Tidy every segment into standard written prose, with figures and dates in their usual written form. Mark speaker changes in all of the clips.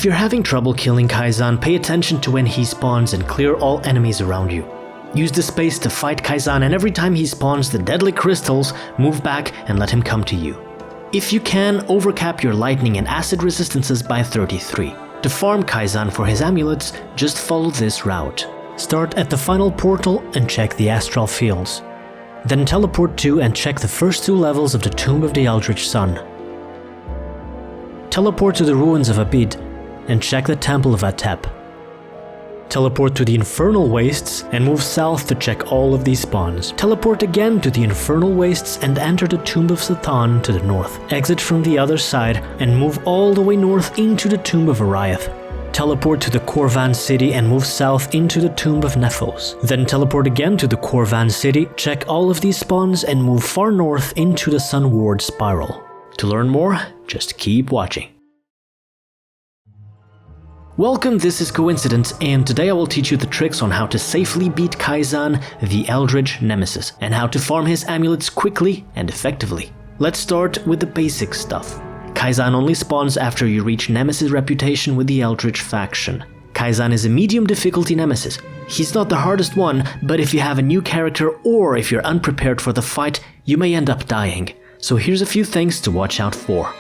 Speaker 1: If you're having trouble killing Kaisan, pay attention to when he spawns and clear all enemies around you. Use the space to fight Kaisan, and every time he spawns the deadly crystals, move back and let him come to you. If you can, overcap your lightning and acid resistances by 33. To farm Kaisan for his amulets, just follow this route. Start at the final portal and check the astral fields. Then teleport to and check the first 2 levels of the Tomb of the Eldritch Sun. Teleport to the ruins of Abid and check the Temple of Atep. Teleport to the Infernal Wastes and move south to check all of these spawns. Teleport again to the Infernal Wastes and enter the Tomb of Satan to the north. Exit from the other side and move all the way north into the Tomb of Ariath. Teleport to the Korvan City and move south into the Tomb of Nephos. Then teleport again to the Korvan City, check all of these spawns and move far north into the Sunward Spiral. To learn more, just keep watching. Welcome, this is Coincidence, and today I will teach you the tricks on how to safely beat Kaisan, the Eldritch Nemesis, and how to farm his amulets quickly and effectively. Let's start with the basic stuff. Kaisan only spawns after you reach Nemesis reputation with the Eldritch faction. Kaisan is a medium difficulty Nemesis. He's not the hardest one, but if you have a new character or if you're unprepared for the fight, you may end up dying. So here's a few things to watch out for.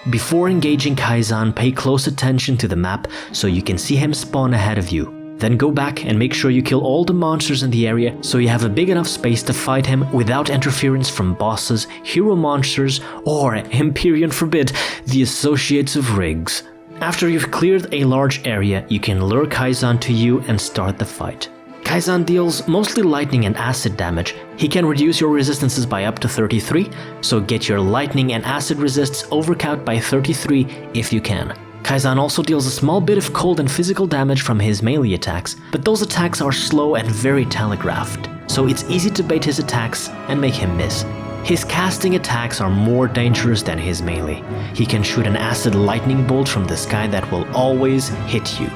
Speaker 1: Before engaging Kaisan, pay close attention to the map so you can see him spawn ahead of you. Then go back and make sure you kill all the monsters in the area so you have a big enough space to fight him without interference from bosses, hero monsters, or, Empyrean forbid, the Associates of Riggs. After you've cleared a large area, you can lure Kaisan to you and start the fight. Kaisan deals mostly lightning and acid damage. He can reduce your resistances by up to 33, so get your lightning and acid resists overcount by 33 if you can. Kaisan also deals a small bit of cold and physical damage from his melee attacks, but those attacks are slow and very telegraphed, so it's easy to bait his attacks and make him miss. His casting attacks are more dangerous than his melee. He can shoot an acid lightning bolt from the sky that will always hit you.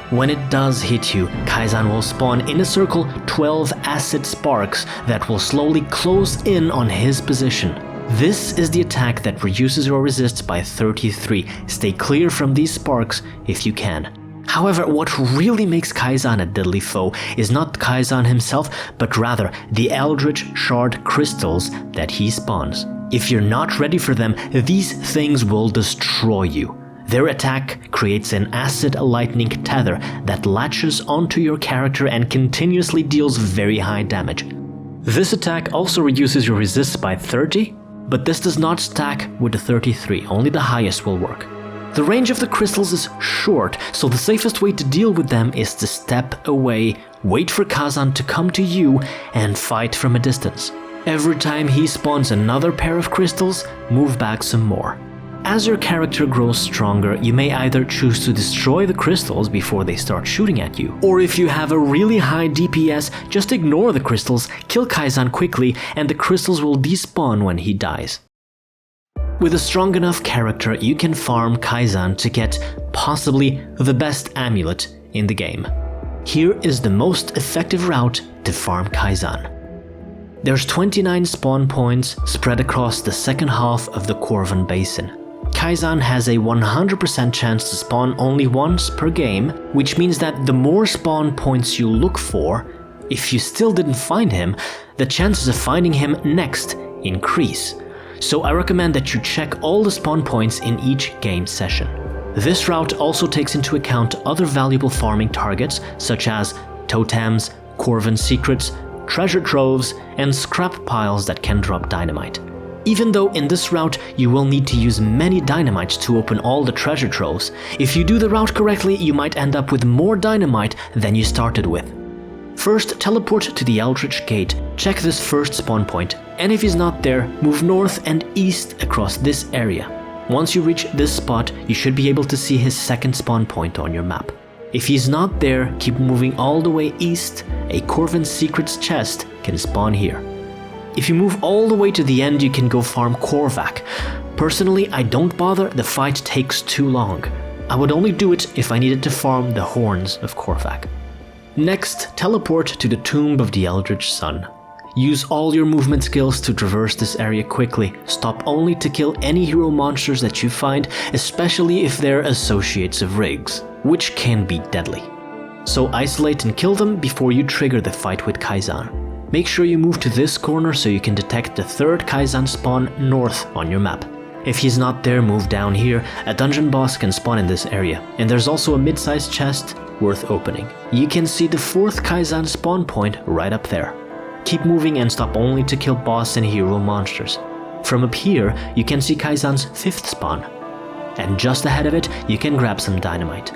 Speaker 1: When it does hit you, Kaisan will spawn in a circle 12 acid sparks that will slowly close in on his position. This is the attack that reduces your resists by 33. Stay clear from these sparks if you can. However, what really makes Kaisan a deadly foe is not Kaisan himself, but rather the Eldritch Shard crystals that he spawns. If you're not ready for them, these things will destroy you. Their attack creates an acid lightning tether that latches onto your character and continuously deals very high damage. This attack also reduces your resists by 30, but this does not stack with the 33, only the highest will work. The range of the crystals is short, so the safest way to deal with them is to step away, wait for Kaisan to come to you, and fight from a distance. Every time he spawns another pair of crystals, move back some more. As your character grows stronger, you may either choose to destroy the crystals before they start shooting at you, or if you have a really high DPS, just ignore the crystals, kill Kaisan quickly, and the crystals will despawn when he dies. With a strong enough character, you can farm Kaisan to get possibly the best amulet in the game. Here is the most effective route to farm Kaisan. There's 29 spawn points spread across the second half of the Korvan Basin. Kaisan has a 100% chance to spawn only once per game, which means that the more spawn points you look for, if you still didn't find him, the chances of finding him next increase. So I recommend that you check all the spawn points in each game session. This route also takes into account other valuable farming targets such as Totems, Korvan Secrets, treasure troves, and scrap piles that can drop dynamite. Even though in this route you will need to use many dynamites to open all the treasure troves, if you do the route correctly you might end up with more dynamite than you started with. First, teleport to the Eldritch Gate, check this first spawn point, and if he's not there, move north and east across this area. Once you reach this spot, you should be able to see his second spawn point on your map. If he's not there, keep moving all the way east. A Korvan Secrets chest can spawn here. If you move all the way to the end, you can go farm Korvac. Personally, I don't bother, the fight takes too long. I would only do it if I needed to farm the horns of Korvac. Next, teleport to the Tomb of the Eldritch Sun. Use all your movement skills to traverse this area quickly. Stop only to kill any hero monsters that you find, especially if they're associates of Riggs, which can be deadly. So isolate and kill them before you trigger the fight with Kaisan. Make sure you move to this corner so you can detect the third Kaisan spawn north on your map. If he's not there, move down here. A dungeon boss can spawn in this area, and there's also a mid-sized chest worth opening. You can see the fourth Kaisan spawn point right up there. Keep moving and stop only to kill boss and hero monsters. From up here, you can see Kaisan's fifth spawn. And just ahead of it, you can grab some dynamite.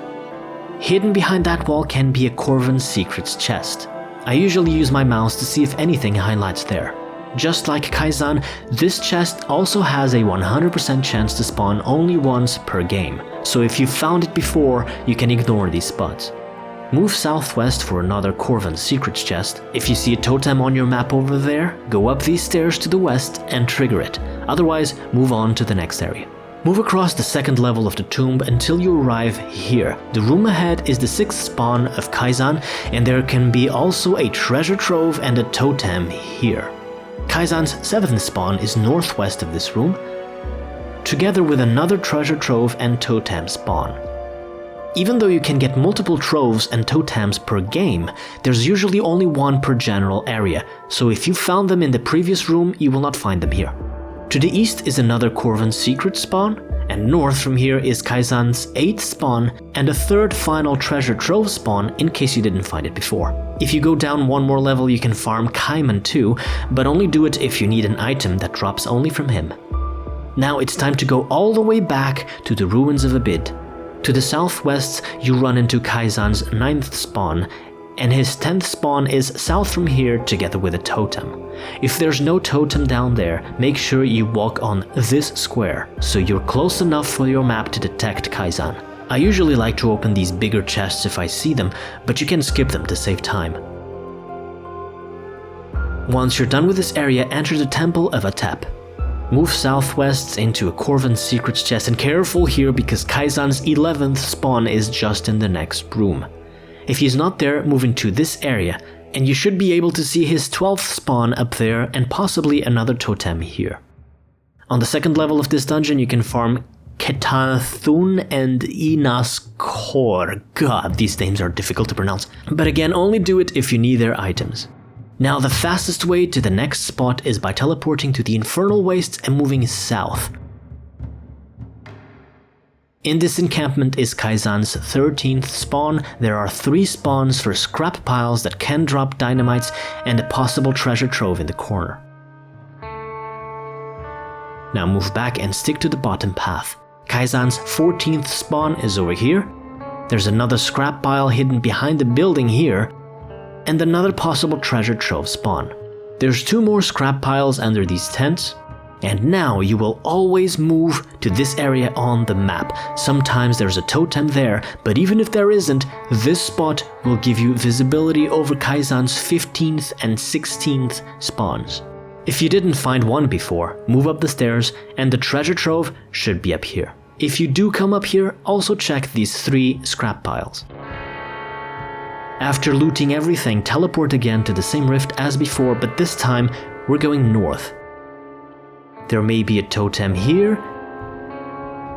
Speaker 1: Hidden behind that wall can be a Korvan Secrets chest. I usually use my mouse to see if anything highlights there. Just like Kaisan, this chest also has a 100% chance to spawn only once per game, so if you found it before, you can ignore these spots. Move southwest for another Korvan Secrets chest. If you see a totem on your map over there, go up these stairs to the west and trigger it, otherwise move on to the next area. Move across the second level of the tomb until you arrive here. The room ahead is the sixth spawn of Kaisan, and there can be also a treasure trove and a totem here. Kaisan's seventh spawn is northwest of this room, together with another treasure trove and totem spawn. Even though you can get multiple troves and totems per game, there's usually only one per general area, so if you found them in the previous room, you will not find them here. To the east is another Korvan Secrets spawn, and north from here is Kaisan's 8th spawn and a third final treasure trove spawn in case you didn't find it before. If you go down one more level you can farm Kaiman too, but only do it if you need an item that drops only from him. Now it's time to go all the way back to the ruins of Abid. To the southwest you run into Kaisan's 9th spawn, and his 10th spawn is south from here together with a totem. If there's no totem down there, make sure you walk on this square, so you're close enough for your map to detect Kaisan. I usually like to open these bigger chests if I see them, but you can skip them to save time. Once you're done with this area, enter the Temple of Atep. Move southwest into a Korvan Secrets chest, and careful here because Kaisan's 11th spawn is just in the next room. If he's not there, move into this area, and you should be able to see his 12th spawn up there and possibly another totem here. On the second level of this dungeon you can farm Ketanthun and Inaskor. God, these names are difficult to pronounce. But again, only do it if you need their items. Now the fastest way to the next spot is by teleporting to the Infernal Wastes and moving south. In this encampment is Kaisan's 13th spawn. There are 3 spawns for scrap piles that can drop dynamites and a possible treasure trove in the corner. Now move back and stick to the bottom path. Kaisan's 14th spawn is over here. There's another scrap pile hidden behind the building here, and another possible treasure trove spawn. There's 2 more scrap piles under these tents. And now you will always move to this area on the map. Sometimes there's a totem there, but even if there isn't, this spot will give you visibility over Kaisan's 15th and 16th spawns. If you didn't find one before, move up the stairs and the treasure trove should be up here. If you do come up here, also check these 3 scrap piles. After looting everything, teleport again to the same rift as before, but this time we're going north. There may be a totem here.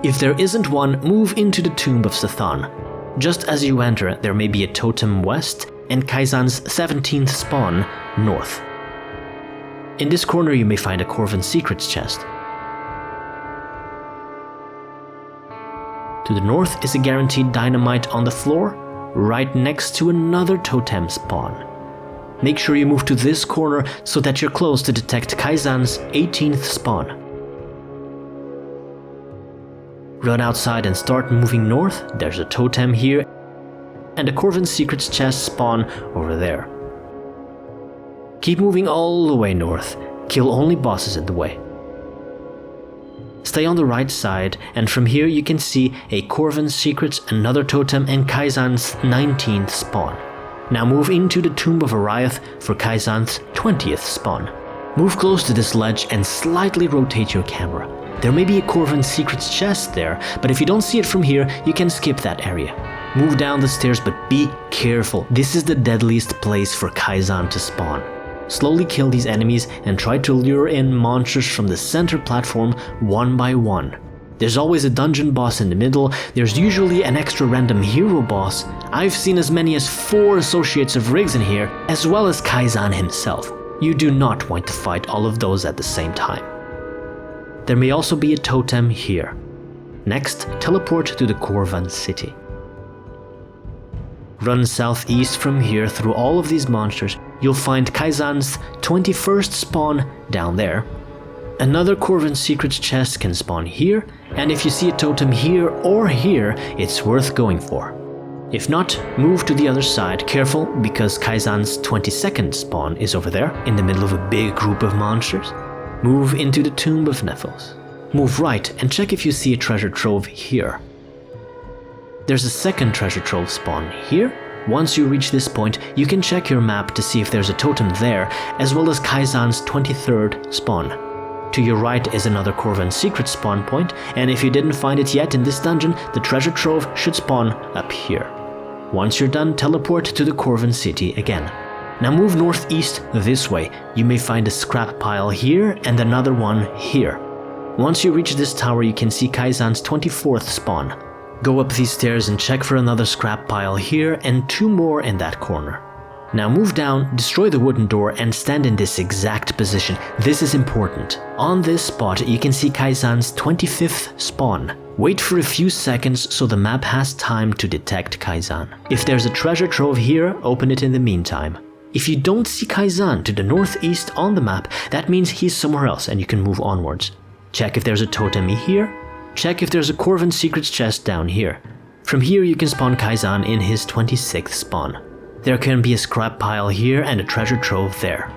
Speaker 1: If there isn't one, move into the Tomb of Sathan. Just as you enter, there may be a totem west and Kaisan's 17th spawn north. In this corner you may find a Korvan Secrets chest. To the north is a guaranteed dynamite on the floor, right next to another totem spawn. Make sure you move to this corner so that you're close to detect Kaisan's 18th spawn. Run outside and start moving north. There's a totem here and a Korvan Secrets chest spawn over there. Keep moving all the way north. Kill only bosses in the way. Stay on the right side, and from here you can see a Korvan Secrets, another totem, and Kaisan's 19th spawn. Now move into the Tomb of Ariath for Kaisan's 20th spawn. Move close to this ledge and slightly rotate your camera. There may be a Korvan Secrets chest there, but if you don't see it from here, you can skip that area. Move down the stairs, but be careful. This is the deadliest place for Kaisan to spawn. Slowly kill these enemies and try to lure in monsters from the center platform one by one. There's always a dungeon boss in the middle, there's usually an extra random hero boss. I've seen as many as 4 associates of Riggs in here, as well as Kaisan himself. You do not want to fight all of those at the same time. There may also be a totem here. Next, teleport to the Korvan city. Run southeast from here through all of these monsters. You'll find Kaisan's 21st spawn down there. Another Korvan Secrets chest can spawn here, and if you see a totem here or here, it's worth going for. If not, move to the other side. Careful, because Kaisan's 22nd spawn is over there, in the middle of a big group of monsters. Move into the Tomb of Nephils. Move right and check if you see a treasure trove here. There's a second treasure trove spawn here. Once you reach this point, you can check your map to see if there's a totem there, as well as Kaisan's 23rd spawn. To your right is another Korvan Secrets spawn point, and if you didn't find it yet in this dungeon, the treasure trove should spawn up here. Once you're done, teleport to the Korvan city again. Now move northeast this way. You may find a scrap pile here and another one here. Once you reach this tower, you can see Kaisan's 24th spawn. Go up these stairs and check for another scrap pile here and 2 more in that corner. Now move down, destroy the wooden door, and stand in this exact position. This is important. On this spot, you can see Kaisan's 25th spawn. Wait for a few seconds so the map has time to detect Kaisan. If there's a treasure trove here, open it in the meantime. If you don't see Kaisan to the northeast on the map, that means he's somewhere else and you can move onwards. Check if there's a totem here. Check if there's a Korvan Secrets chest down here. From here you can spawn Kaisan in his 26th spawn. There can be a scrap pile here and a treasure trove there.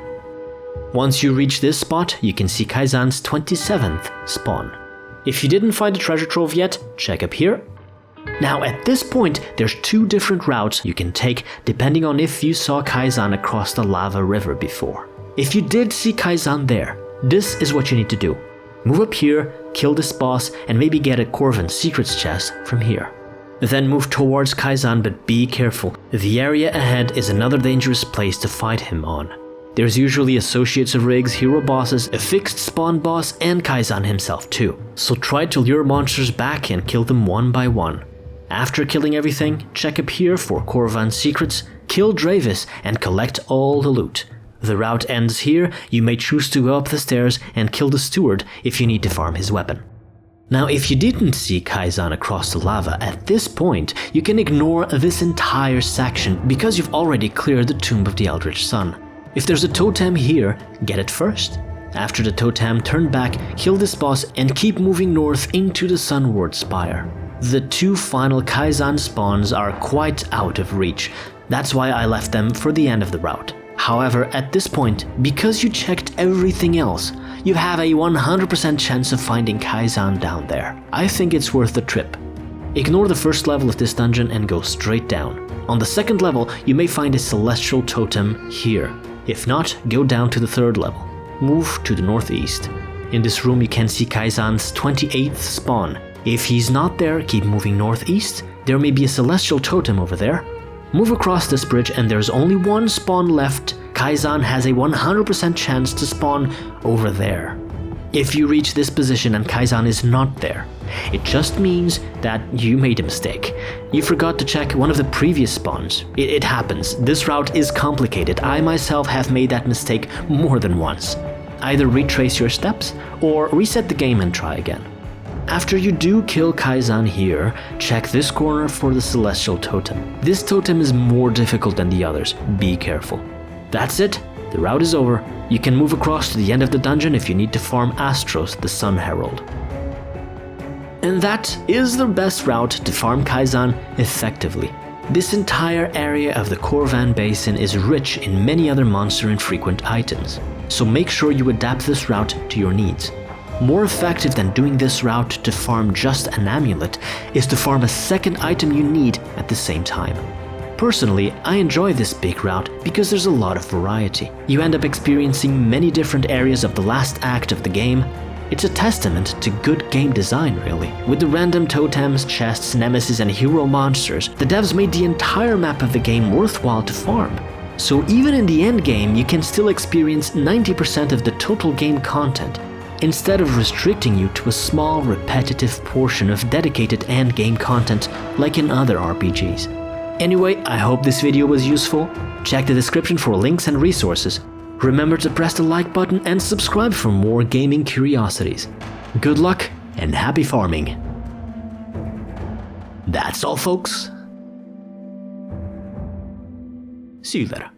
Speaker 1: Once you reach this spot, you can see Kaisan's 27th spawn. If you didn't find a treasure trove yet, check up here. Now at this point, there's 2 different routes you can take depending on if you saw Kaisan across the lava river before. If you did see Kaisan there, this is what you need to do. Move up here, kill this boss, and maybe get a Korvan Secrets chest from here. Then move towards Kaisan, but be careful. The area ahead is another dangerous place to fight him on. There's usually associates of Riggs, hero bosses, a fixed spawn boss, and Kaisan himself too. So try to lure monsters back and kill them one by one. After killing everything, check up here for Korvan Secrets, kill Troves, and collect all the loot. The route ends here. You may choose to go up the stairs and kill the steward if you need to farm his weapon. Now if you didn't see Kaisan across the lava at this point, you can ignore this entire section because you've already cleared the Tomb of the Eldritch Sun. If there's a totem here, get it first. After the totem, turn back, kill this boss, and keep moving north into the Sunward Spire. The 2 final Kaisan spawns are quite out of reach. That's why I left them for the end of the route. However, at this point, because you checked everything else, you have a 100% chance of finding Kaisan down there. I think it's worth the trip. Ignore the first level of this dungeon and go straight down. On the second level, you may find a celestial totem here. If not, go down to the 3rd level. Move to the northeast. In this room you can see Kaisan's 28th spawn. If he's not there, keep moving northeast. There may be a celestial totem over there. Move across this bridge and there's only 1 spawn left. Kaisan has a 100% chance to spawn over there. If you reach this position and Kaisan is not there, it just means that you made a mistake. You forgot to check one of the previous spawns. It happens. This route is complicated. I myself have made that mistake more than once. Either retrace your steps or reset the game and try again. After you do kill Kaisan here, check this corner for the celestial totem. This totem is more difficult than the others. Be careful. That's it. The route is over. You can move across to the end of the dungeon if you need to farm Astros, the Sun Herald. And that is the best route to farm Kaisan effectively. This entire area of the Korvan Basin is rich in many other monster infrequent items, so make sure you adapt this route to your needs. More effective than doing this route to farm just an amulet is to farm a second item you need at the same time. Personally, I enjoy this big route because there's a lot of variety. You end up experiencing many different areas of the last act of the game. It's a testament to good game design, really. With the random totems, chests, nemesis, and hero monsters, the devs made the entire map of the game worthwhile to farm. So even in the endgame, you can still experience 90% of the total game content, instead of restricting you to a small, repetitive portion of dedicated endgame content like in other RPGs. Anyway, I hope this video was useful. Check the description for links and resources. Remember to press the like button and subscribe for more gaming curiosities. Good luck and happy farming! That's all, folks. See you later.